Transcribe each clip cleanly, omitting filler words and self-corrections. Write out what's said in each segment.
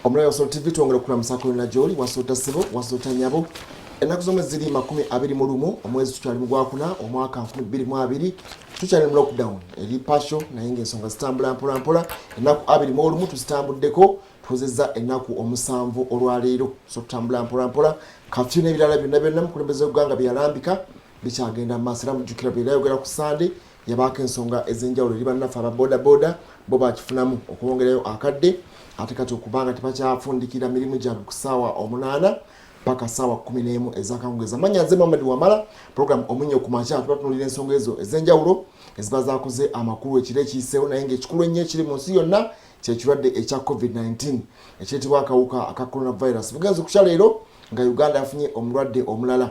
Omulayo Wasolo TV twongera kula musakulu na joli wasota sebo wasota nyabo enaku zomwe ziri 21 omwezi tukyali mu gwakuna omwaka 2022 tukyali mu lockdown eri pasho naye ng'ensonga zitambula mpola enaku 21 tuzitambuddeko tuzezza enaku omusanvu olwaleero so tutambula mpola kafyu n'ebirala byonna mukulembeze w'eggwanga byalambika bikyagenda mu maaso era mujjukira byayogera ku Sunday yabaako ensonga ez'enjawulo eri bannaffe aba boda bo bakifunamu okwongerayo akadde ate kati okubanga tebakyafundikira mirimu gyabwe ku ssaawa 8 paka ssaawa 11 ez'akawungeezi. Amannya nze Muhammad Wamala, program Omunyo ku makya tubatunulira ensonga ezo ez'enjawulo eziba zaakoze amakulu ekiro ekiyiseewo naye ng'ekikulu ennyo ekiri mu nsi yonna kyekirwadde ekya COVID-19 ekyetibwa akawuka aka coronavirus. Bugenze kukya leero nga Uganda yafunye omulwadde omulala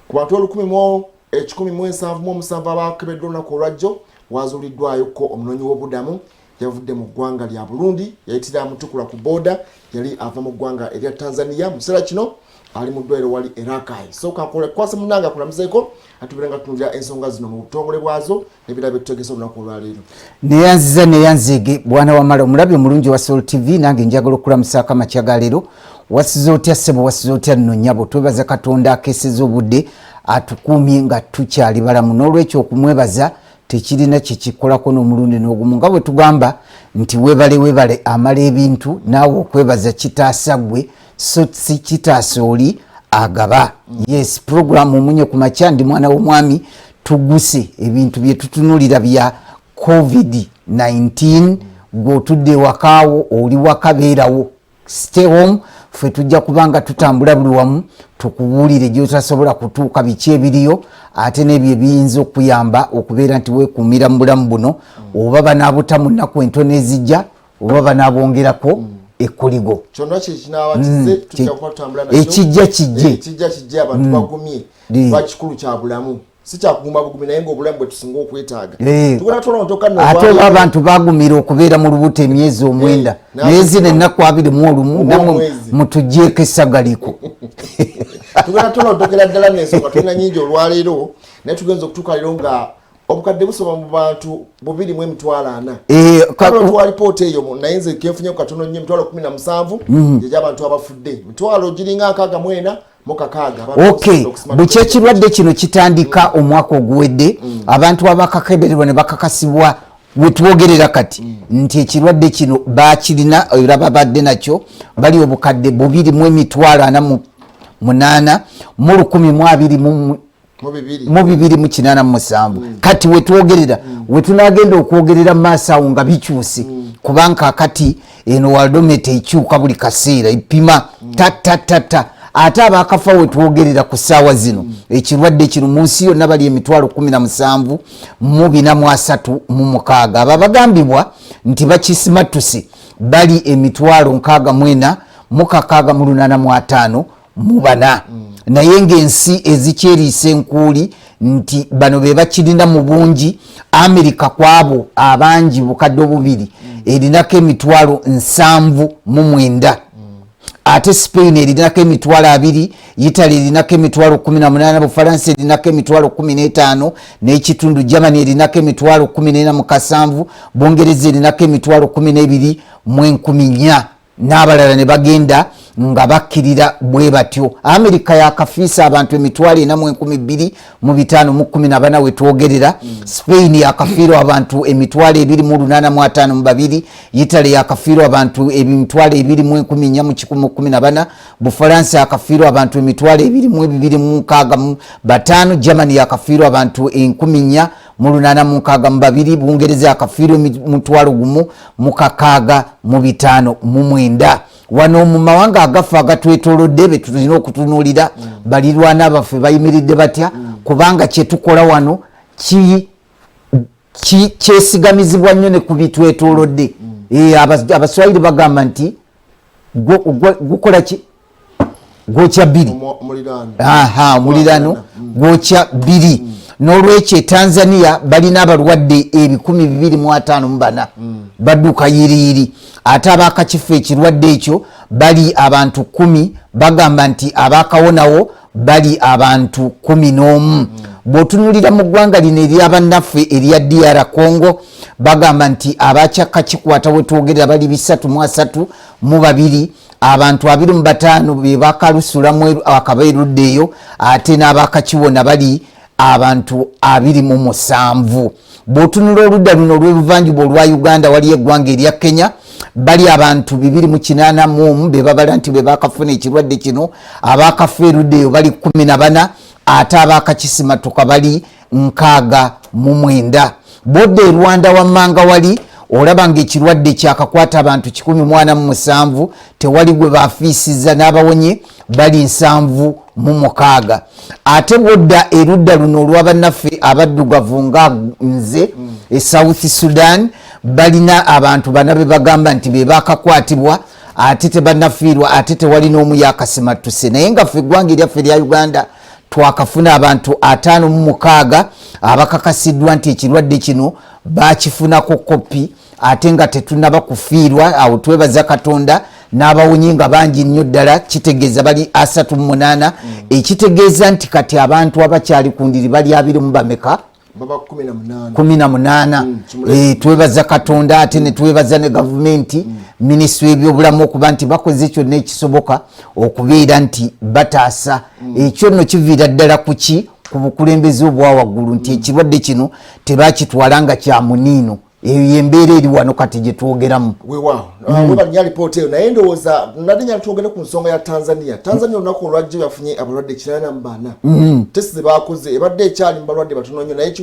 ku bantu 117 abakebeddwa olunaku olwajjo waazuuliddwayoko omunoonyi w'obudamu yavudde mu ggwanga lya Burundi yayitira mutukula ku boda yali ava mu ggwanga erya Tanzania mu kiseera kino ali mu ddwaliro wali Erakai. So kankole kwasa munanga kulamuseeko atubirenga tunulira ensonga zino mu butongole bwazo n'ebirabo tutegese olunaku olwaleero. Neyanzige bwana Wamala omulabi omulungi wa Soul TV nange njagala okulamusaako amakya ga leero. Wasiza otya ssebo wasiza otya nno nnyabo twebaza Katonda akeeseza obudde atukuumye nga tukyali balamu n'olwekyo okumwebaza tekirina kyekikolako n'omulundi n'ogumu nga bwe tugamba nti weebale amala ebintu naawe okwebaza kitaasa gwe so si kitaasa oli agaba. Yes, program Omunyo ku makya ndi mwana w'omwami tuguse ebintu bye tutunulira bya COVID-19 gw'otudde wakaawo oli wakabeerawo stay home ffe tujja kubanga tutambula buli wamu tukubuulire gy'otasobola kutuuka biki ebiriyo ate n'ebyo ebiyinza okuyamba okubeera nti weekuumira mu bulamu buno oba banaabutamu nnaku entono ezijja oba banaabongerako ekkoligo ekijja kijje abantu bagumye bakikulu kya bulamu si kyakuguma bugumi naye ng'obulamu bwe tusinga okwetaaga ate oba abantu bagumira okubeera mu lubuto emyezi 9 naye zino ennaku 21 namwe mutuggyeko essagaliko tugenda tolondokera ddala n'ensonga tulina nyingi olwaleero naye tugenza okutuuka leero nga obukadde busoba mu bantu 2,400 twalipoota eyo naye nze kenfunye ku katono nnyo 17,000 gy'abantu abafudde mitwalo giringa 64 Okay, bukye ekirwadde kino kitandika omwaka oguwedde abantu abakakebererwa ne bakakasibwa wetwogerera kati nti ekirwadde kino bakirina era babadde nakyo bali obukadde 2,48 mu 1,287 kati wetwogerera wetunagenda okwogerera maaso awo nga bikyuse kubanga kati eno waldometa ekyuka buli kaseera ipima tatata ate abakafa wetwogerera ku ssaawa zino ekirwadde kino mu nsi yonna bali 17,436 abo abagambibwa nti bakisimatuse bali 64,685 naye ng'ensi ezikyeriisa enkuuli nti bano be bakirina mu bungi Amerika kwabo abangi bukadde obubiri erinako 79,000 ate Spain erinako 20,000 Italy erinako 18,000 Bufaransa erinako 15,000 n'ekitundu Germany erinako 14,700 Bungereza erinako 12,400 n'abalala ne bagenda nga bakkirira bwe batyo. Amerika yakafiisa abantu 42,514 wetwogerera. Spain yakafiirwa abantu 28,852. Italy yakafiirwa abantu 20,414. Bufaransa yakafiirwa abantu 20,265. Germany yakafiirwa abantu 10,862. Bungereza yakafiirwa 1,659. Wano mu mawanga agafa agatwetoolodde be tulina okutunuulira balirwana baffe bayimiridde batya kubanga kyetukola wano kyesigamizibwa nnyo ne ku bitwetoolodde. Abaswahili bagamba nti gukola ki gwokya bbiri omuliraano gwokya bbiri. N'olwekyo Tanzania balina abalwadde 2,254 badduka yiriyiri ate abakakifo ekirwadde ekyo bali abantu 10 bagamba nti abakawonawo bali abantu 11. Bw'otunulira mu ggwanga lino ery'abannaffe erya DR Congo bagamba nti abakyakka kikwata wetwogerera bali 332 abantu 25 be bakalusulamu akabeeruddeeyo ate n'abakakiwona bali abantu 27. Bw'otunula oludda luno olw'ebuvanjuba olwa Uganda wali eggwanga erya Kenya bali abantu 281 be babala nti be bakafuna ekirwadde kino, abakaferuddeeyo bali 14 ate abakakisimatuka bali 69. Bodde e Rwanda wammanga wali olaba ng'ekirwadde kyakakwata abantu 147 tewali gwe bafiisizza, n'abawonye bali 76. Ate bodda erudda luno olw'abannaffe abaddugavu nga nze e South Sudan balina abantu bana be bagamba nti be bakakwatibwa ate tebannafiirwa ate tewali n'omu yakasimatuse. Naye nga ffe eggwanga eryaffe erya Uganda twakafuna abantu 56 abakakasiddwa nti ekirwadde kino bakifunako kopi ate nga tetunaba kufiirwa. Awo twebaza Katonda n'abawonye nga bangi nnyo ddala, kitegeeza bali 38. Ekitegeeza nti kati abantu abakyali ku ndiri bali 20 bameka baba 18. Twebaza Katonda ate ne twebaza ne gavumenti minisitule y'ebyobulamu okuba nti bakoze kyonna ekisoboka okubeera nti bataasa. Ekyo nno kiviira ddala kuki ku bukulembeze obwa waggulu nti ekirwadde kino tebakitwala nga kya muniino. Eyo yembeera eri wano kati gye twogeramu. Weewaawo webanya alipoota eyo naye ndowooza nadde nyala twogere ku nsonga ya Tanzania. Tanzania olunaku olwajjo yafunye abalwadde 84. Testi baakoze ebadde ekyali mu balwadde batono nnyo naye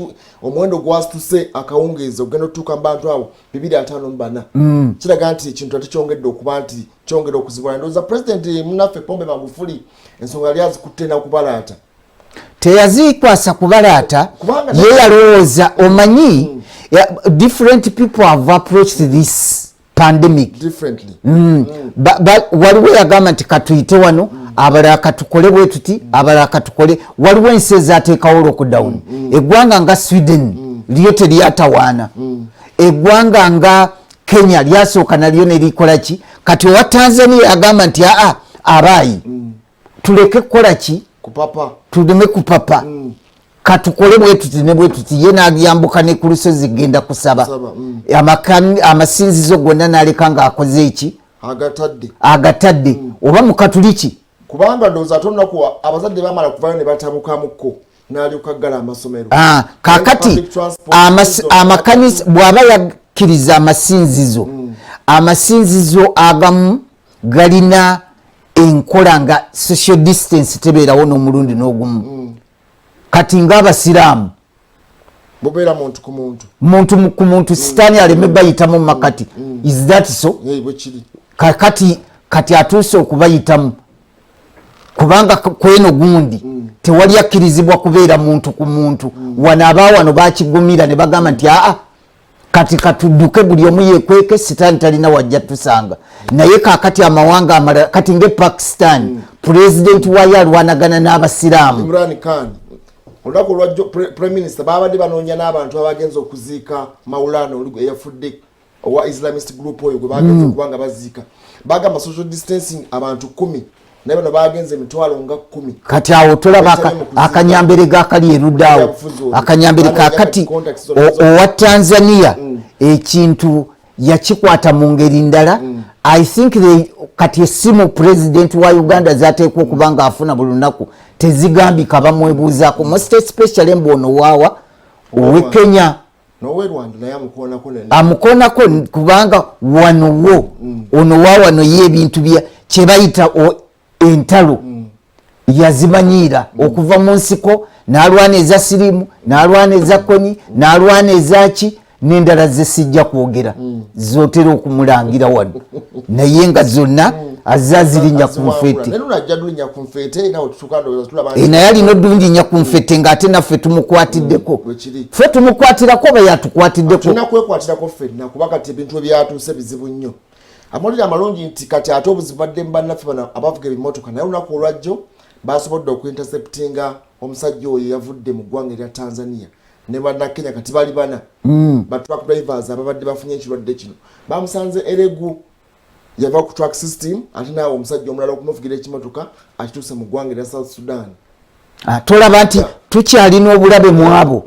omuwendo gwasituse akawungeezi ogenda otutuuka mu bantu abo 254. Kiraga nti ekintu ate kyongedde okuba nti kyongera okuzibula. Ndowooza pulezidenti munnaffe Pombe Magufuli ensonga yali azikutte nakubalaata. Teyazikwasa kubalaata, ye yalowooza omanyi different people have approached this pandemic differently. Waliwo yagamba nti katuyite wano abalala katukole bwe tuti abalala katukole. Waliwo ensi ezaateekawo lockdown. Eggwanga nga Sweden lyo teryatawaana. Eggwanga nga Kenya lyasooka nalyo ne likola ki. Kati owa Tanzania yagamba nti abaayi tuleke kukola ki kupapa, tuleme kupapa. Katukole bwe tuti ne bwe tuti. Ye n'agyambuka ne ku lusozi genda kusaba. Amasinzizo gonna n'aleka ng'akoze eki agatadde oba mu Katuliki. Kubanga ndowooza ate olunaku abazadde bamala kuvayo ne batabukamukko n'alyoka ggala amasomero. Kaakati amakanisa bw'aba yakkiriza amasinzizo, amasinzizo agamu galina enkola nga social distance tebeerawo n'omulundi n'ogumu. Kati ng'Abasiraamu bobeera muntu ku muntu, muntu ku muntu, sitaani aleme bayitamu mu makati. Is that so? Kati atuuse okubayitamu kubanga kweno gundi tewali akkirizibwa kubeera muntu ku muntu. Wano abaawano bakigumira ne bagamba nti kati katudduke buli omu yeekweke, sitaani talina wajja tusanga. Naye kaakati amawanga amalala kati nge Pakistan pulezidenti waayo alwanagana n'Abasiraamu. Imran Khan olunaku olwajjo prime minister babadde banoonya n'abantu abagenza okuziika Maulana eyafudde owa Islamist group oyo gwe bagenza okubanga baziika. Bagamba social distancing abantu 10 naye bano bagenze emitwalo nga 10. Kati awo tolaba akanyambere gakali eruddawo. Akanyambere kakati owa Tanzania ekintu yakikwata mu ngeri ndala. I think kati essimu president wa Uganda zateekwa okuba nga afuna buli lunaku tezigambika bamwebuuzaako most especially mbono waawa owe Kenya nowe Rwanda naye amukoonako kubanga wano wo ono waawano ye ebintu kye bayita entalo yazimanyiira okuva mu nsiko n'alwana eza sirimu n'alwana eza konyi n'alwana ezaki n'endala ze sijja kwogera zotera okumulangira wano naye nga zonna azazirinya ku nfeete naye alina odunginya ku nfeete ng'ate naffe tumukwatiddeko ffe tumukwatirako oba yatukwatiddeko tulina kwekwatirako ffenna kuba kati ebintu ebyatuuse bizibu nnyo. Amawulire amalungi nti kati ate obuzibu badde mu bannaffe bano abavuga ebimotoka naye olunaku olwajjo basobodde okuinterceptinga omusajja oyo yavudde mu ggwanga erya Tanzania ne bannakenya kati bali bana batruck drivers ababadde bafunye ekirwadde kino bamusanze eregu yava ku track system ate naawe omusajja omulala okumuvugira ekimotoka akituuse mu ggwanga erya South Sudan. Tolaba nti tukyalina obulabe mu abo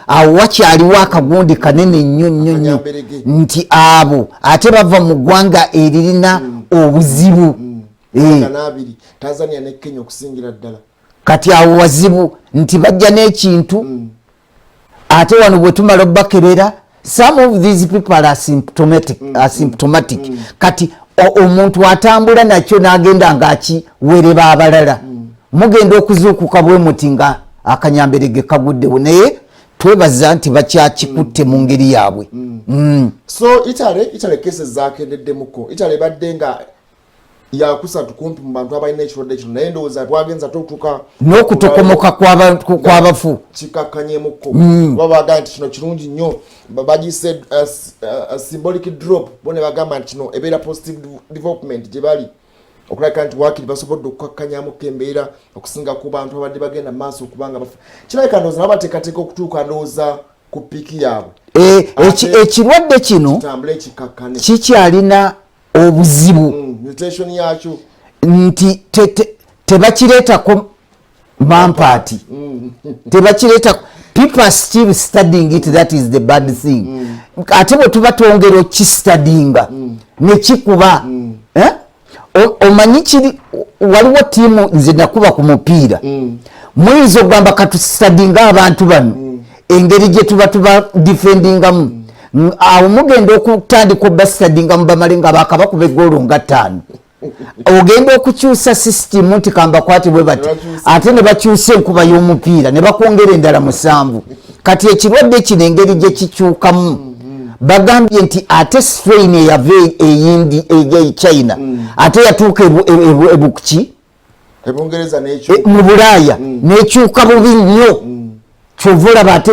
awo wakyaliwo akagundi kanene nnyo nti abo ate bava mu ggwanga eririna obuzibu Tanzania ne Kenya okusingira ddala kati awo wazibu nti bajja n'ekintu ate wano bwe tumala obbakebera some of these people are asymptomatic kati omuntu atambula nakyo n'agenda ng'akiwereba abalala mugenda okuzuukuka bwe muti nga akanyamberege kaguddewo naye twebaza nti bakyakikutte mu ngeri yaabwe so Italy cases zakendeddemuko Italy badde nga yakusatu kumpi mu bantu abalina ekirwadde kino naye ndowooza twagenza totuuka n'okutokomoka kw'abafu kikakkanyemuko babaga nti kino kirungi nnyo bagise symbolic drop bo ne bagamba nti kino ebeera positive development gye bali okulabika nti waakiri basobodde okukakkanyamuko embeera okusinga ku bantu abadde bagenda mu maaso okubanga bafa kirabika ndowooza nabo bateekateeka okutuuka ndowooza ku piiki yaabwe ekirwadde kino kitambule kikakkane kikyalina obuzibu mutation yakyo nti tebakireetako mampaati tebakireetako people are still studying it that is the bad thing ate bwe tuba twongera okistudinga nekikuba omanyi kiri waliwo tiimu nze nakuba ku mupiira muyinza okugamba katustudinga abantu bano engeri gye tuba defendingamu awo mugenda okutandika obbastudinga mu bamale nga bakabakuba egoolo nga 5 ogenda okukyusa system nti kambakwate bwe bati ate ne bakyusa enkuba y'omupiira ne bakwongera endala 7 kati ekirwadde kino engeri gye kikyukamu bagambye nti ate strain eyava eyindi China ate yatuuka ebukuki ebungereza n'ekyo mu Bulaaya n'ekyuka bubi nnyo kyovula bate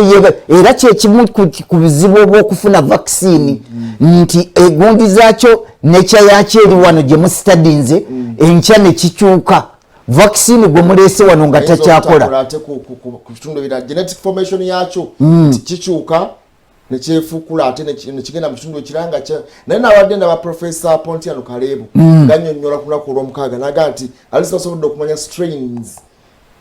era kyekimu ku bizibu obw'okufuna vaccine nti egundi zaakyo nekya yakyo eri wano gye mustudinze enkya ne kikyuka vaccine gwe muleese wano nga takyakola ate ku bitundu ebirala genetic formation yakyo kikyuka nekyefukula ate nekigenda mu kitundu ekiranga naye nawadde ndaba Professor Pontiano Kalebu gannyonnyola ku lunaku olw'omukaaga naga nti alisi basobodde okumanya strains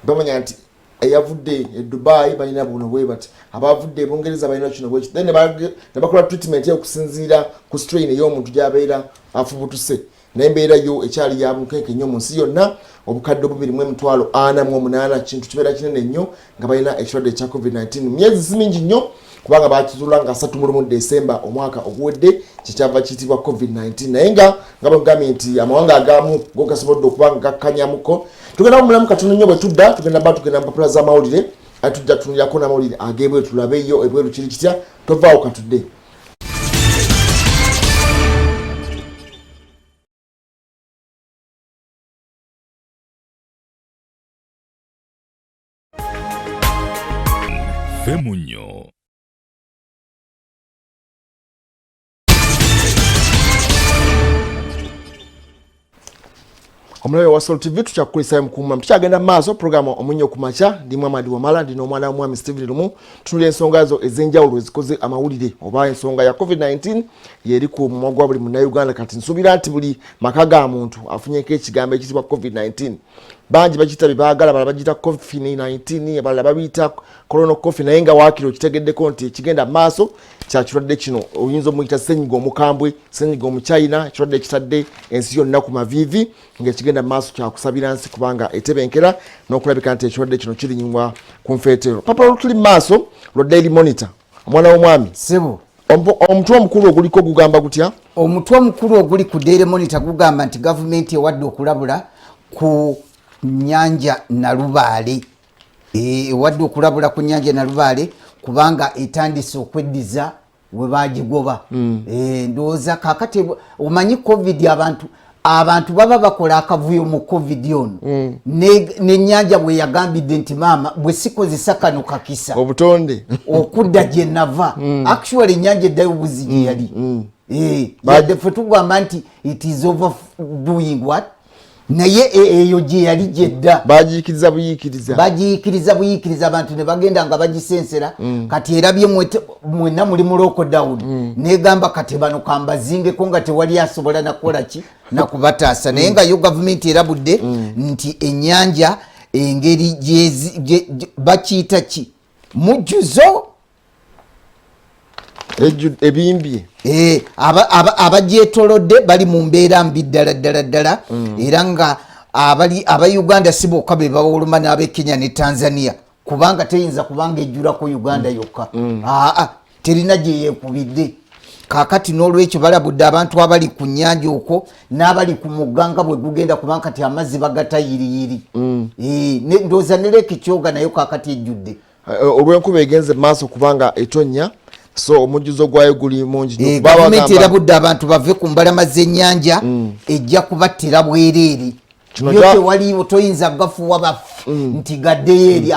bamanya nti eyavudde e Dubai balina buno bwe bati abavudde Bungereza balina kino bwe then ne bakola treatment okusinziira ku strain ey'omuntu gy'abeera afubutuse n'embeera yo ekyali ya mukenke nnyo mu nsi yonna obukadde 2,48 kintu kibeera kinene nnyo nga balina ekirwadde ekya COVID-19 myezi si mingi nnyo kubanga bakizula nga 31 Desemba omwaka oguwedde kikyava kiyitibwa COVID-19 naye nga bagambye nti amawanga agamu go gasobodde okuba nga gakkanyamuko tugenda mulamu katono nnyo bwe tudda tugenda mpapula z'amawulire atujja kutunulirako n'amawulire ag'ebweru tulabeyo ebweru kiri kitya tovaawo katudde Femunyo omulabe wa Soul TV tukyakukulisayo mukuma tukyagenda maaso programu omunyo kumacha ndi Muhammad Wamala ndino omwana wa Mwami Stephen Lumu tunule ensonga zo ezenjawulo ezikoze amawulire oba ensonga ya COVID-19 yeri ku mugwa buli mu Uganda kati nsubira nti buli maka ga muntu afunyeko ekigambo ekitibwa COVID-19 banji bakitabe baagala bala bagita COVID-19 abala babita corona coffee naye nga waakiro kitegeddeko nti kigenda maaso kya kirwadde kino oyinza omuyita ssenyiga omukambwe ssenyiga omuchina ekirwadde kitadde ensi yonna ku mavivi nga kigenda maaso kya kusabira nsi kubanga etebenkera n'okulabika nti ekirwadde kino kirinywa ku nfeetero papa olutuli maaso lwa Daily Monitor omwana w'omwami sebo omutwe omukulu oguliko gugamba gutya omutwe omukulu oguli ku Daily Monitor gugamba nti gavumenti ewadde okulabula ku Nyanja Nalubaale ewadde okulabula ku Nyanja Nalubaale kubanga etandise okweddiza we bagigoba ndowooza kakati omanyi covid abantu baba bakola akavuyo mu covid ono n'ennyanja bwe yagambidde nti maama bwe sikozesa kano kakisa obutonde okudda gye nava actually ennyanja eddayo buzi gye yali yadde ffe tugamba nti it is overdoing what naye eyo gye yali gyedda bagiikiriza buyikiriza abantu ne bagenda nga bagisensera kati erabye mwenna muli mu lockdown negamba kati bano kambazingeko nga tewali asobola nakukola ki nakubataasa naye nga yo gavumenti erabudde nti ennyanja engeri bakiyita ki mujjuzo ebimbye abagyetolodde bali mu mbeera mbi ddala era nga aba Uganda si bokka be bawoluma n'ab'e Kenya ne Tanzania kubanga teyinza kubanga ejjulako Uganda yokka terina gye yeekubidde kaakati n'olwekyo balabudde abantu abali ku nnyanja okwo n'abali ku muganga bwe gugenda kubanga kati amazzi bagatayiriyiri ndowooza ne Lake Kyoga nayo kaakati ejjudde olw'enkuba egenze maaso kubanga etonnya so omujjuzo gwayo guli mungi gavumenti erabudde abantu bave ku mbalama z'ennyanja ejja kubattira bwereere yo tewaliwo toyinza gafuwa bafu nti gaddeyo eri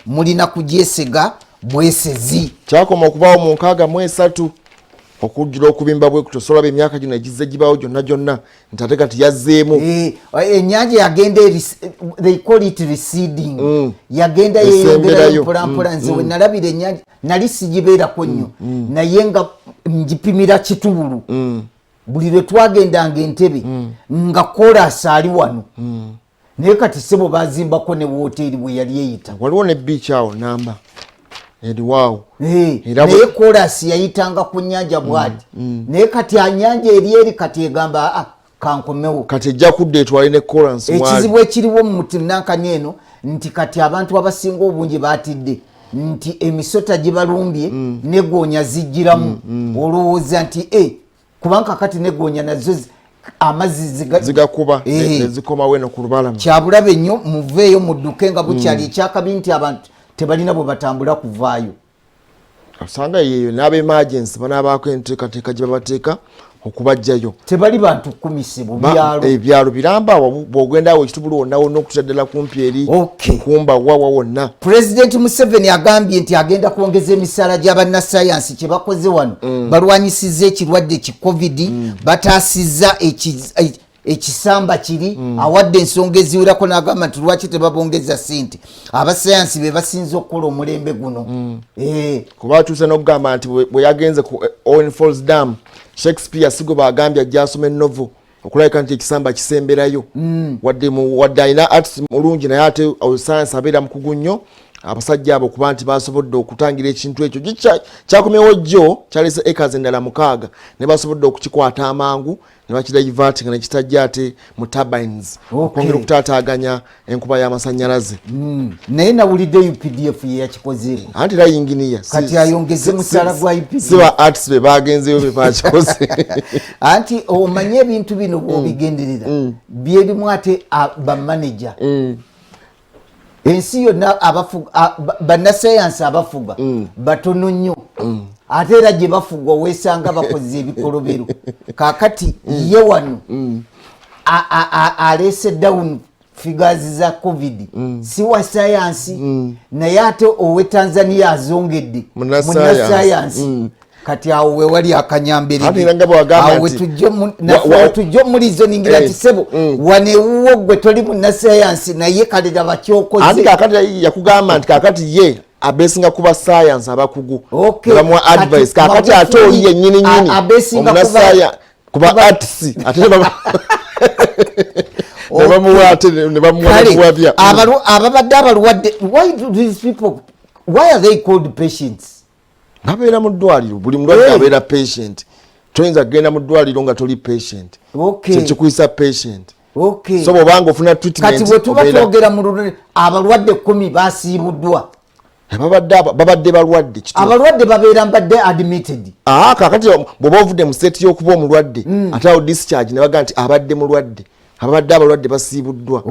mulina kugyesega bwesezi kyakoma okubaawo mu 63 okujjula okubimba bwe kutosolaba emyaka gino egizze gibaawo gyonna nti ate kati yazzeemu ennyanja yagenda they call it receding yagenda yeyongerayo mpolampola nze we nalabira ennyanja nali sigibeerako nnyo naye nga njipimira kitubulu buli lwe twagendanga Entebbe nga koolaasi ali wano naye kati sebo bazimbako ne wooteeri bwe yali eyita waliwo ne beach awo namba eriwaawo naye koolaasi yayitanga ku nnyanja bwati naye kati anyanja eri kati egamba kankomewo kati ejja kudda etwale ne kolansi ekizibu ekiriwo mu mutinnankani eno nti kati abantu abasinga obungi batidde nti emisota gibalumbye negoonya zijjiramu olowooza nti kubanga kati negoonya nazo amazzi zigakuba nezikomawo eno ku lubalama kyabulabe nnyo muveeyo mudduke nga bukyali ekyakabi nti abantu tebalina bwe batambula kuvaayo osanga yeeyo n'abemergency banaabaako enteekateeka gye babateeka okubajjayo tebali bantu kumise mu ebyalo biramba bw'ogenda awo ekitubulu wonna wonna okutadala kumpi eri kumba wawa wonna Pulezidenti Museveni agambye nti agenda kwongeza emisaala gy'abannasayansi kye bakoze wano balwanyisizza ekirwadde ki covid bataasizza ekisamba kiri awadde ensonga eziwerako n'agamba nti lwaki tebabongeza ssente abasayansi be basinze okukola omulembe guno kuba atuuse n'okugamba nti bwe yagenze ku Owen Falls Dam Shakespeare sigo bagambye ajja asoma ennovo okulabika nti ekisamba kisemberayo wadde alina artist mulungi naye ate sayansi abeera mukugu nnyo abasajja abo kuba nti basobodde okutangira ekintu ekyo kyakomyewo jjo kyalese acres endala 6 ne basobodde okukikwata amangu ne bakidaivatinga ne kitajja ate mu turbines okwongera okutaataaganya enkuba y'amasannyalaze naye nawulidde UPDF ye yakikoze anti era yinginiya kati ayongeze musaala gwa UPDF si ba artists be bagenzeyo be bakikoze anti omanye ebintu bino bw'obigenderera byerimu ate bamanager ensi yonna bannasayansi abafuga batono nnyo ate era gye bafugwa weesanga bakoze ebikolobero kaakati ye wano aleese down figures za covid si wa sayansi naye ate owe Tanzania azongedde munnasayansi kati awo wewali akanyambereawe tujjo mulizo ningira kisebo wanewuwo gwe toli munnasayansi naye kalira bakyokoze andi kakati yakugamba nti kakati ye abesinga kuba science abakugu bamuwa advice kakati ate oli yennyini kuba artist ate nebamuwabya ababadde abalwadde why are they called patients babeera mu ddwaliro buli mulwadde abeera patient toyinza kugenda mu ddwaliro nga toli patient kyekikuyisa patient so bwobanga ofuna treatment kati bwe tuba twogera mu lulimi abalwadde 10 basiibuddwa babadde balwadde abalwadde babeera mbadde admitted kakati bw'oba ovudde mu state y'okuba omulwadde ate awo discharge ne baga nti abadde mulwadde ababadde abalwadde basiibuddwa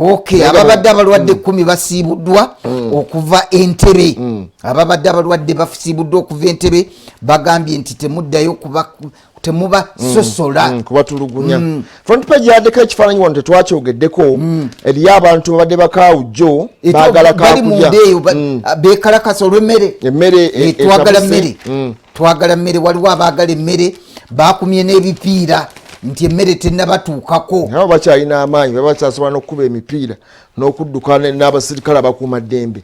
ababadde abalwadde 10 basiibuddwa okuva Entebbe ababadde abalwadde basiibuddwa okuva Entebbe bagambye nti temuddayo temuba sosola kubatulugunya front page yaddeko ekifaananyi wano tetwakyogeddeko eriyo abantu babadde bakawujjo baagala kakulya bekalakasa olw'emmere twagala mmere waliwo abaagala emmere bakumye n'ebipiira nti emmere tennabatuukako nabo bakyalina amaanyi babakyasobola n'okukuba emipiira n'okudduka n'abasirikale abakuuma ddembe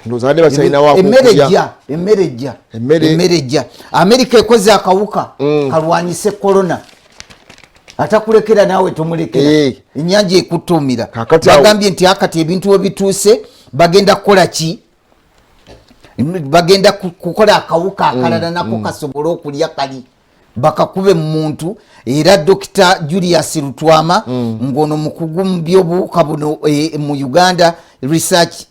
ndozadde bakyalina wakulya emmere ejja Amerika ekoze akawuka kalwanyise korona atakulekera naawe tomulekera ennyanja ekutumira bagambye nti akati ebintu webituuse bagenda kukola ki bagenda kukola akawuka akalala nako kasobole okulya kali bakakube mu muntu era Dr. Julius Lutwama ngono mukugu mu byobuuka buno mu Uganda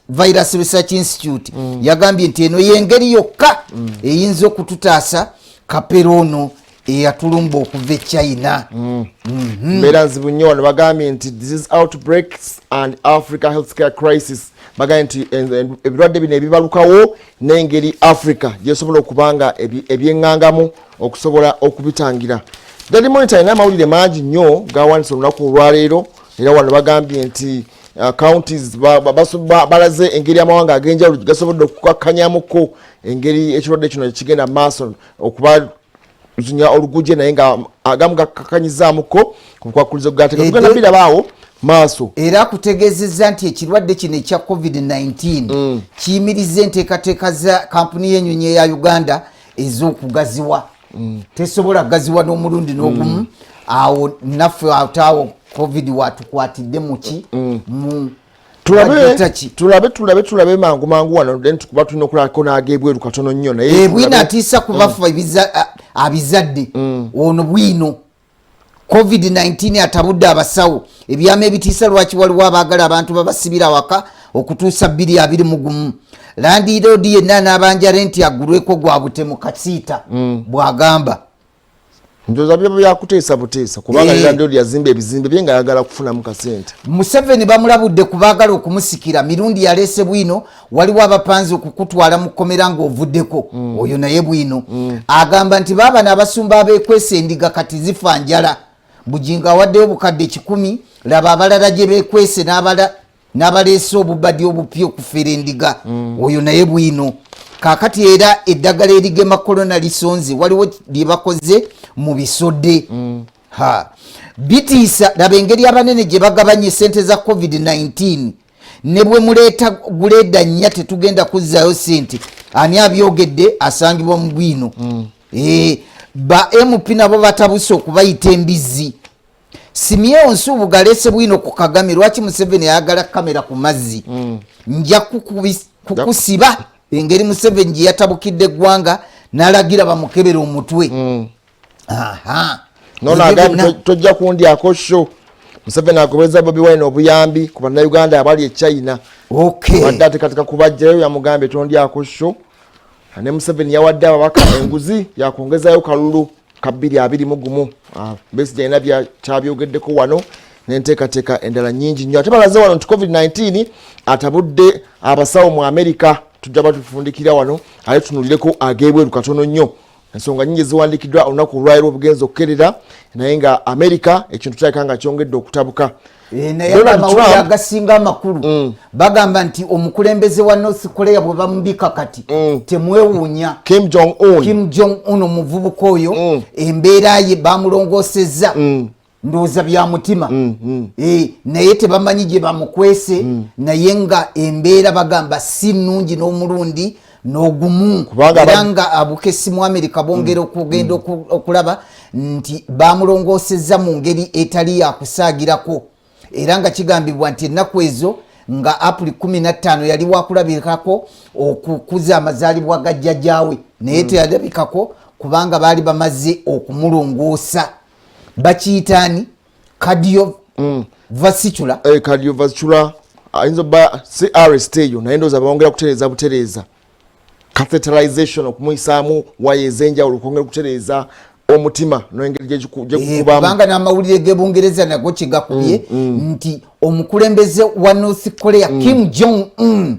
Virus Research Institute yagambye nti eno yengeri yokka eyinza okututaasa kaperono eyatulumba okuva e China. Mbeera nzibu nnyo wano bagambye nti disease outbreaks and Africa healthcare crisis bagambye nti ebirwadde bino ebibalukawo n'engeri Africa gyesobola okubanga ebyeŋŋangamu okusobola okubitangira. Daily Monitor ina amawulire mangi nnyo gawandiise olunaku olwaleero era wano bagambye nti counties balaze engeri amawanga ag'enjawulo gasobodde okukakkanyamuko engeri ekirwadde kino kigenda maaso okuba zunya oluguje naye nga agamu gakakanyizaamuko okwakuliza okugateeka tugenda birabaawo maaso era akutegeezezza nti ekirwadde kino ekya COVID-19 kiyimiriza enteekateeka za kampuni y'ennyonyi eya Uganda ez'okugaziwa tesobola kugaziwa n'omulundi n'ogumu awo naffe ataawo COVID watukwatidde muki mu tulabe mangu wano then tukuba tulina okulako n'ageebweru katono nnyo naye bwino atiisa kubafa abizadde ono bwino COVID-19 atabudde abasawo ebyama ebitiisa lwaki waliwo abaagala abantu babasibira waka okutuusa 2021 Landlord yenna n'abanja renti agulweko gwa butemu kasiita bwagamba ndoza byakuteesa buteesa kubanga landlord yazimba ebizimbe bye nga ayagala kufunamu kasente. Museveni bamulabudde kubaagala okumusikira mirundi yaleese bwino waliwo abapanzi okukutwala mu kkomera ng'ovuddeko oyo naye bwino agamba nti baaba n'abasumba abeekwesa endiga kati zifa njala bujinga awaddeyo obukadde 10 laba abalala gye beekwese n'abaleese obubadde obupya okufera endiga oyo naye bwino kakati era eddagala erigema korona lisonze waliwo lye bakoze mu bisodde bitiisa laba engeri abanene gye bagabanye sente za COVID-19 ne bwe muleeta guleeda nnya tetugenda kuzzaayo sente ani abyogedde asangibwa mu bwino ba MP nabo batabuse okubayita embizzi Simeon Nsubuga alese bwino ku Kagame lwaki Museveni ayagala kamera ku mazzi nja kukusiba engeri Museveni gye yatabukidde eggwanga n'alagira bamukebera omutwe nono agambye tojja kundyako sho Museveni agobeza Bobi Wine obuyambi ku bannayuganda abali e China wadde ate katika kubajjayo yamugambye tondyako sho ne Museveni yawadde ababaka enguzi yakongezayo kalulu ka 221 Besigye ina bya kyabyogeddeko wano n'enteekateeka endala nnyingi nnyo ate balaze wano nti COVID-19 atabudde abasawo mu America tujja batufundikira wano ale tunulireko ageebweru katono nnyo ensonga nnyingi ziwandiikiddwa olunaku olwaliro obugenzi okukerera naye nga America ekintu kyaleka nga kyongedde okutabuka naye amawulire agasinga amakulu bagamba nti omukulembeze wa North Korea bwe bamubika kati temwewuunya Kim Jong-un omuvubuka oyo embeera ye bamulongoosezza ndowooza bya mutima naye tebamanyi gye bamukwese naye nga embeera bagamba si nnungi n'omulundi n'ogumu era nga abukesi mu America bongera okugenda okulaba nti bamulongoosezza mu ngeri etali yakusaagirako era nga kigambibwa nti ennaku ezo nga April 15 yali wakulabikako okukuza amazaalibwa ga jjajjaawe naye teyalabikako kubanga baali bamaze okumulongoosa bakiyitaani cardiovascular ayinza ba CRST yo naye ndowooza bongera kutereeza butereeza catheterization okumuyisaamu waya ez'enjawulo okwongera okutereeza omutima n'engeri gyekukubamu kubanga n'amawulire g'Ebungereza nago kigakubye nti omukulembeze wa North Korea Kim Jong-un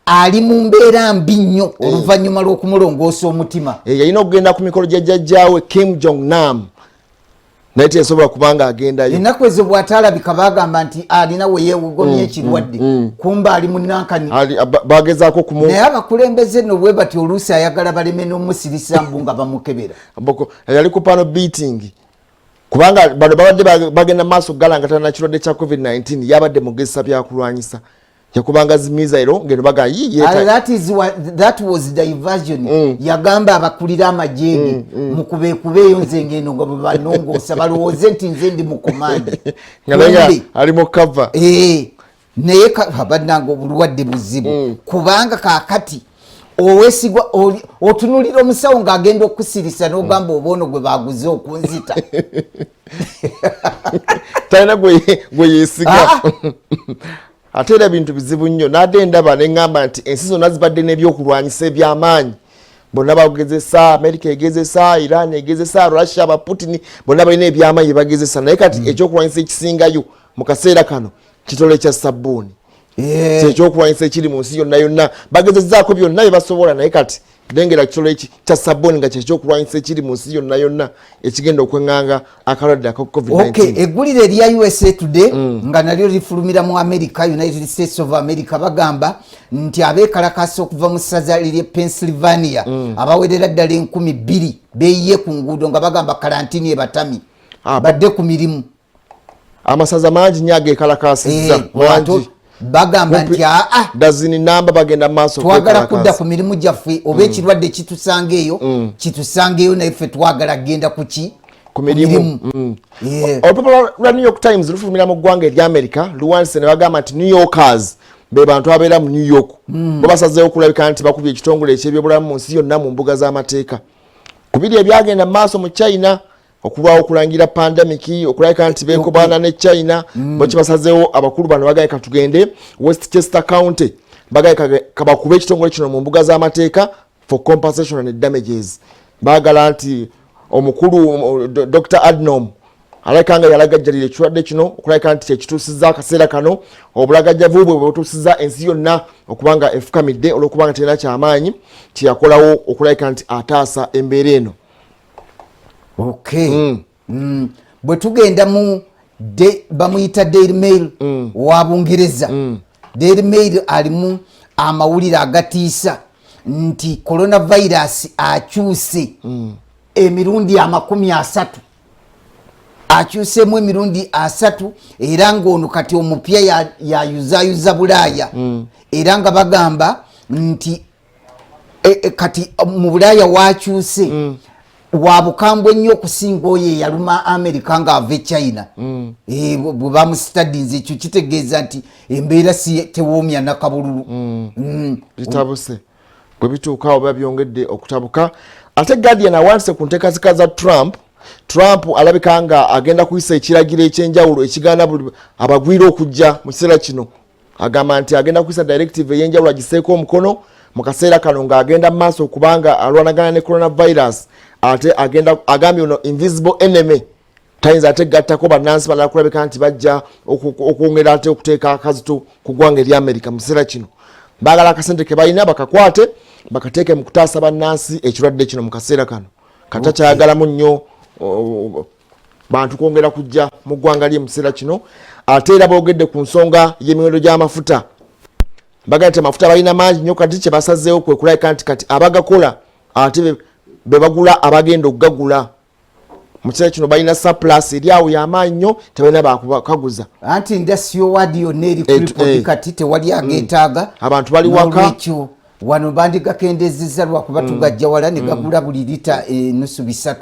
ali mu mbeera mbi nnyo oluvannyuma lw'okumulongoosa omutima yalina okugenda ku mikolo gya jjajjaawe Kim Jong-nam naye teyasobola kubanga agendayo ennaku ezo bw'ataalabika bagamba nti alina we yeewogomya ekirwadde kumba ali mu nankani bagezaako kumu naye abakulembeze nno bwe bati oluusi ayagala baleme n'omusirisa mbu nga bamukebera yali ku pano beating kubanga bano babadde bagenda maaso galangatana na kirwadde kya COVID-19 yabadde mugezesa byakulwanyisa yakubanga zimizairo ngeno baga that was diversion yagamba abakulira amajeni mukubekubeyo nze ngeno nga banongosa balowooze nti nze ndi mu command ngalenga ali mu cover naye bannanga obulwadde buzibu kubanga kakati owesigwa otunulira omusawo ng'agenda okusirisa n'ogamba obwono gwe baguze okunzita talina gwe yeesiga ate era bintu bizibu nnyo nadde ndaba ne ŋŋamba nti ensi zonna zibadde n'ebyokulwanyisa eby'amaanyi bonna bagezesa America egezesa Iran egezesa Russia abaputin bonna balina eby'amaanyi bagezesa naye kati ekyokulwanyisa ekisingayo mu kaseera kano kitole kya sabbuuni ekyokulwanyisa ekiri mu nsi yonna bagezezaako byonna bye basobola naye kati lengera kitolo eki kya sabbuuni nga kyekyokulwanyisa ekiri mu nsi yonna ekigenda okweŋŋanga akalwadde aka COVID-19. Eggulire erya USA Today nga nalyo lifulumira mu America, United States of America, bagamba nti abeekalakasa okuva mu ssaza ly'e Pennsylvania abawerera ddala 2,000 beeyiye ku nguudo nga bagamba karantini ebatami badde ku mirimu. Amasaza mangi nnyo ageekalakasizza mangi bagamba nti dazini namba bagenda maaso twagala kudda ku mirimu gyaffe oba ekirwadde kitusangeeyo naye ffe twagala genda ku mirimu. Olupapula lwa New York Times lufulumira mu ggwanga erya America luwanise ne bagamba nti New Yorkers be bantu abeera mu New York bo basazeewo okulabika nti bakubye ekitongole eky'ebyobulamu mu nsi yonna mu mbuga z'amateeka ku biri ebyagenda mu maaso mu China okulwawo okulangira pandemic okulabika nti beekobaana ne China bo kibasazeewo abakulu bano bagaye katugende Westchester County bagaye kabakube ekitongole kino mu mbuga z'amateeka for compensation and damages baagala nti omukulu Dr. Adnom alabika nga yalagajjalira ekirwadde kino okulabika nti kyekituusizza akaseera kano obulagajjavu bwe butuusizza ensi yonna okubanga efukamidde olw'okubanga terina kyamaanyi kyeyakolawo okulabika nti ataasa embeera eno. Bwe tugenda mu bamuyita Daily Mail wa Bungereza, Daily Mail alimu amawulire agatiisa nti coronavirus akyuse emirundi 30 akyusemu emirundi 3 era ng'ono kati omupya yayuzayuza Bulaaya era nga bagamba nti kati mu Bulaaya wakyuse wabukambwe nnyo okusinga oyo eyaluma America ng'ava e China bwe bamusitadinze ekyo kitegeeza nti embeera si tewoomya nakabululu bitabuse bwe bituukawo biba byongedde okutabuka. Ate Guardian awanise ku nteekazika za Trump alabika nga agenda kuyisa ekiragiro ekyenjawulo ekigaana buli abagwira okujja mu kiseera kino agamba nti agenda kuyisa directive ey'enjawulo agiseeko omukono mu kaseera kano ng'agenda mu maaso okubanga alwanagana ne coronavirus ate agambye ono invisible enemy tayinza ate gattako bannansi balala kulabika nti bajja okwongera ate okuteeka akazito ku ggwanga erya America mu kiseera kino baagala akasente ke balina bakakwate bakateeke mu kutaasa bannansi ekirwadde kino mu kaseera kano kata kyayagalamu nnyo bantu kwongera kujja mu ggwanga lye mu kiseera kino. Ate era boogedde ku nsonga y'emiwendo gy'amafuta bagala nti amafuta balina mangi nnyo kati kye basazeewo kwe kulabika nti kati abagakola ate be bagula abagenda okugagula mu kiseera kino balina surplus eri awo y'amaanyi nnyo tebalina bakakaguza anti indasitule wadi yonna eri kuli kati tewali ageetaaga abantu bali waka wano bandigakendezeza lwakuba tugajja wala ne gagula buli lita nusu 3.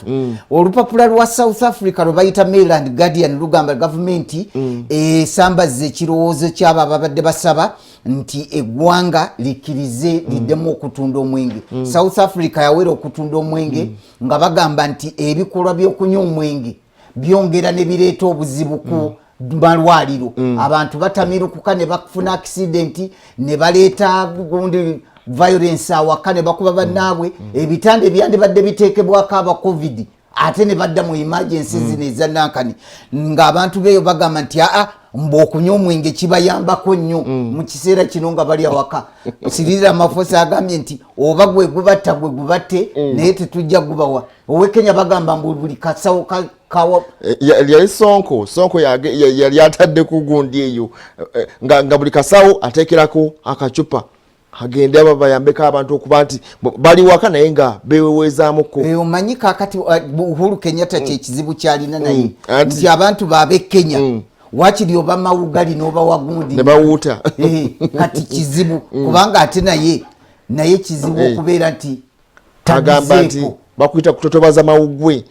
Olupapula lwa South Africa lwe bayita Mail and Guardian lugamba gavumenti esambaza ekirowoozo ky'abo ababadde basaba nti eggwanga likkirize liddemu okutunda omwenge. South Africa yawera okutunda omwenge nga bagamba nti ebikolwa by'okunywa omwenge byongera ne bireeta obuzibu ku malwaliro abantu batamirukuka ne bakufuna accident ne baleeta gundi violence awaka ne bakuba bannaabwe ebitande byandibadde biteekebwako aba covid ate ne badda mu emergency zino ezannankani ng'abantu beeyo bagamba nti mbu okunywa omwenge kibayambako nnyo mu kiseera kino nga bali awaka. Sirira Ramaphosa agambye nti oba gwe gubatta gwe gubatte naye tetujja gubawa. Ow'Ekenya bagamba mbu buli kasawo yali Sonko yali atadde ku gundi eyo nga buli kasawo ateekerako akacupa agende aba bayambeko abantu okuba nti bali waka naye nga beweweezaamuko. Omanyi kakati Uhuru Kenyatta kyekizibu kyalina naye nti abantu b'ab'e Kenya wakiri oba mawugali n'oba wagundi ne bawuuta kati kizibu kubanga ate naye kizibu okubeera nti agamba nti bakuyita kutotobaza mawugwe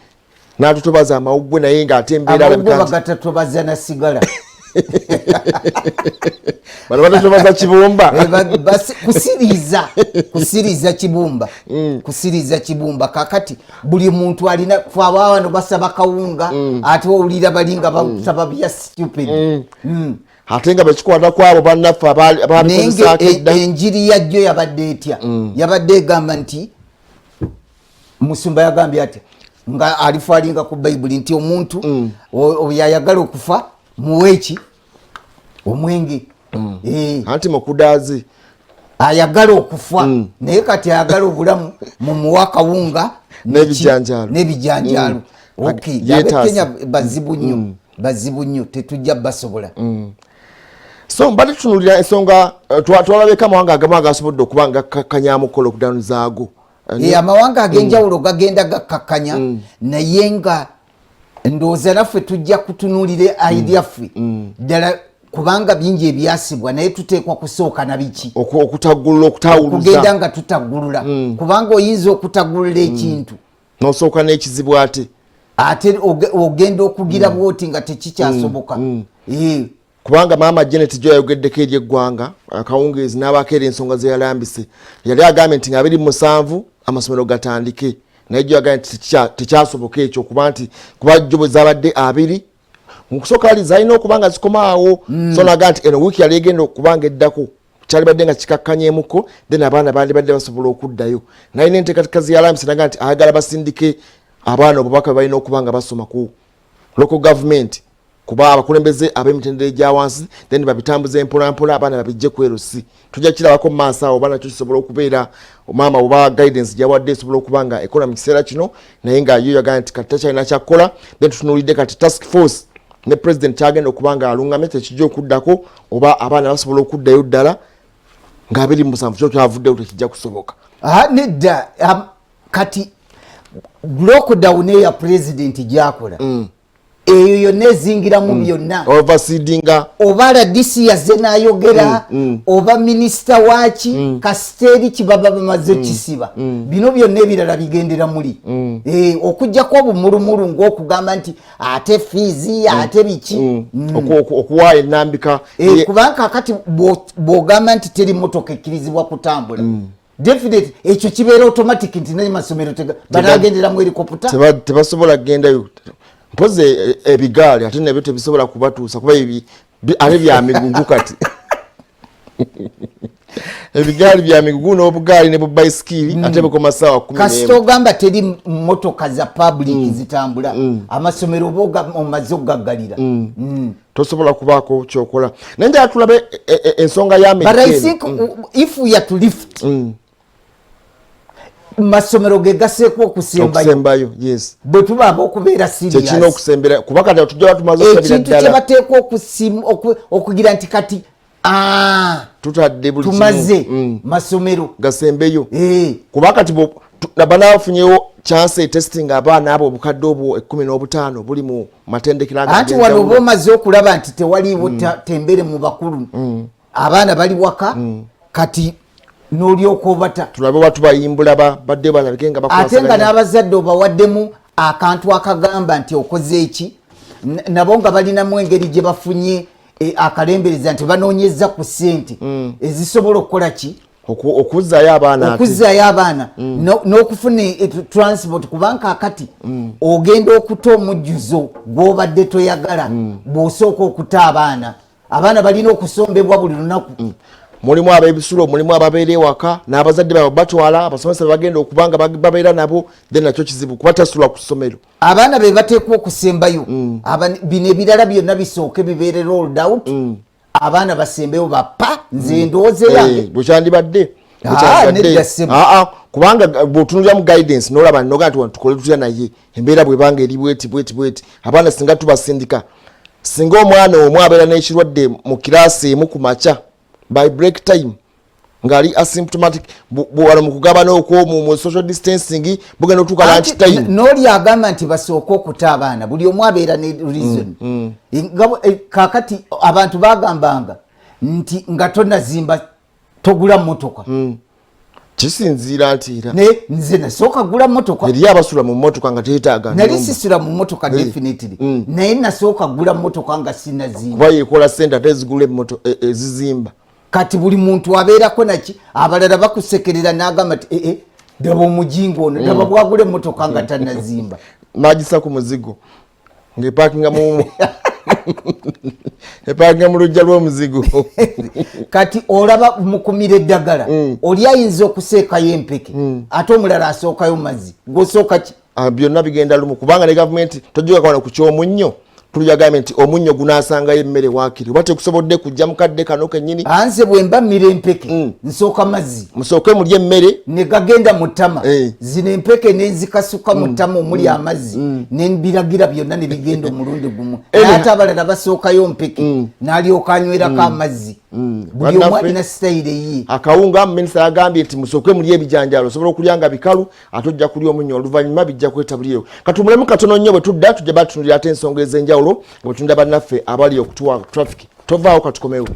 n'atotobaza amawugwe naye ng'ate embeera amawugwe bagatotobaza na sigala bano batotobaza kibumba kusiriza kibumba kakati buli muntu alina faba wano basaba kawunga ate owulira balinga basaba bya stupid ate nga bekikwata kwabo bannaffe ababikozesako edda enjiri yajjo yabadde etya yabadde egamba nti Musumba yagambye ati nga alifalinga ku Bible nti omuntu oyayagala okufa muweki omwenge anti mukudazi ayagala okufa naye kati ayagala obulamu mu muwakawunga n'ebijanjalo Kenya bazibu nnyo tetujja basobola so mbadde tutunulira ensonga twalabeka amawanga agamu agasobodde okuba nga kakkanyamukola okuddanuzaago amawanga ag'enjawulo gagenda gakkakkanya naye nga ndowooza naffe tujja kutunuulira aidyaffe ddala kubanga bingi ebyasibwa naye tuteekwa kusooka na biki okutaggulula okutawuluza nga tutaggulula kubanga oyinza okutaggulula ekintu n'osooka n'ekizibu ate ogenda okugira bwoti nga tekikyasoboka kubanga maama Janet jo yayogeddeko eri eggwanga akawungeezi n'abaako era ensonga ze yalambise yali agambye nti nga 27 amasomero gatandike naye jo yagambye nti tekyasoboka ekyo kuba jo bwe zabadde 2 mukusooka ali zalina okuba nga zikomaawo so naga nti eno wiiki yali egenda okubanga eddako kyali badde nga kikakkanyeemuko then abaana bandi badde basobola okuddayo naye n'enteekateeka ze yalambise naga nti ayagala basindike abaana obubaka bwe balina okuba nga basoma ku local government kuba abakulembeze ab'emitendera egya wansi then babitambuza empolampola abaana babijje ku LC tujja kirabako mu maaso awo baana kisobola okubeera maama oba guidance gyawadde esobola okuba nga ekola mu kiseera kino naye nga yo yagamba nti kati takyalina kyakkola then tutunuulidde kati task force ne president kyagenda okuba nga alungamye tekijja okuddako oba abaana basobola okuddayo ddala nga 27 kyo kyavuddewo tekijja kusoboka nedda kati lockdown eya president gyakola eyo yonna ezingiramu byonna overseedinga oba radisi yazze n'ayogera oba minisita waki kasiteeri kibaba bamaze kisiba bino byonna ebirala bigendera muli okujjako obumulumulu ng'okugamba nti ate fiizi ate biki okuwaayo ennambika kubanga kakati bw'ogamba nti teri motoka ekkirizibwa kutambula definitely ekyo kibeera automatic nti naye masomero banagenderamu helikopita tebasobola kugendayo mpoze ebigaali ate nebyo tebisobola kubatuusa kuba ate bya migugu kati ebigaali bya migugu n'obugaali ne bubayisikiri ate bukoma ssaawa 10 kasita ogamba teri motoka za public zitambula amasomero oba omaze okugaggalira tosobola kubaako kyokola naye njala tulabe ensonga ya but I think if we are to lift masomero ge gaseeko okusembayo yes bwe tubaaba okubeera serious kyekina okusembera kuba kati tujja tumaze okusabira ddala ekintu kyebateeka okugira nti kati tutadde buli tumaze masomero gasembeyo kuba kati banaafunyewo chance testing abaana abo obukadde obwo 15 buli mu matendekero anti wano oba omaze okulaba nti tewaliiwo tembere mu bakulu abaana bali waka kati n'olyoka obata tulabe batubayimbula badde balabike nga bakwasaganya ate nga n'abazadde obawaddemu akantu akagamba nti okoze eki nabo nga balinamu engeri gye bafunye akalembereza nti banoonyeza ku ssente ezisobola okukola ki okuzzayo abaana n'okufuna transport kubanga akati ogenda okuta omujjuzo gw'obadde toyagala bw'osooka okuta abaana balina okusombebwa buli lunaku mulimu ab'ebisulo mulimu ababeera ewaka n'abazadde baabwe batwala abasomesa bagenda okubanga babeera nabo then nakyo kizibu kuba tasula ku ssomero abaana be bateekwa okusembayo bino ebirala byonna bisooke bibeere rolled out abaana basembeyo bapa nze ndowooza yange bukyandibadde kubanga bw'otunulira mu guidance n'olaba noga nti tukole tutya naye embeera bwebanga eri bweti abaana singa tubasindika singa omwana omwe abeera n'ekirwadde mu kiraasi emu ku makya by break time ngali asymptomatic bwala mukugabana okwo mu social distancing bugenda otuka lunch time noli agamba nti basooka okuta abaana buli omu abeera ne reason kakati abantu bagambanga nti nga tonazimba togula motoka kisinziira nti era nze nasooka gula motoka eri abasula mu motoka nga teetaaga nali sisula mu motoka definitely naye nasooka gula motoka nga sinazimba kuba yekola sente ate ezigula ezizimba kati buli muntu abeerako naki abalala bakusekerera n'agamba ti daba omujingo ono daba bwagula emmotoka nga tanazimba n'agisa ku muzigo ng'epakinga mu epakinga mu lujja lw'omuzigo kati olaba mukumira eddagala oli ayinza okuseekayo empeke ate omulala asookayo mazzi gosooka ki byonna bigenda lumu kubanga ne gavumenti tojjukakwana ku kyomunnyo tulyagambe nti omunnyo gunaasangayo emmere waakiri oba tekusobodde kujja mukadde kano kennyini anze bwe mba mmira empeke nsooka mazzi musooke mulye emmere ne gagenda mu ttama zino empeke nenzikasuka mu ttama omuli amazzi nembiragira byonna ne bigenda omulundi gumu naye ate abalala basookayo mpeke n'alyoka anywerako amazzi buli omu alina sitayire ye akawunga minisita yagambye nti musooke mulye ebijanjaalo osobola okulya nga bikalu ate ojja kulya omunnyo oluvannyuma bijja kwetabuliro katumulemu katono nnyo bwe tudda tujja batutunulira ate ensonga ez'enjawulo nga bwe tunda bannaffe abali okutuwa traffic tovaawo katukomewo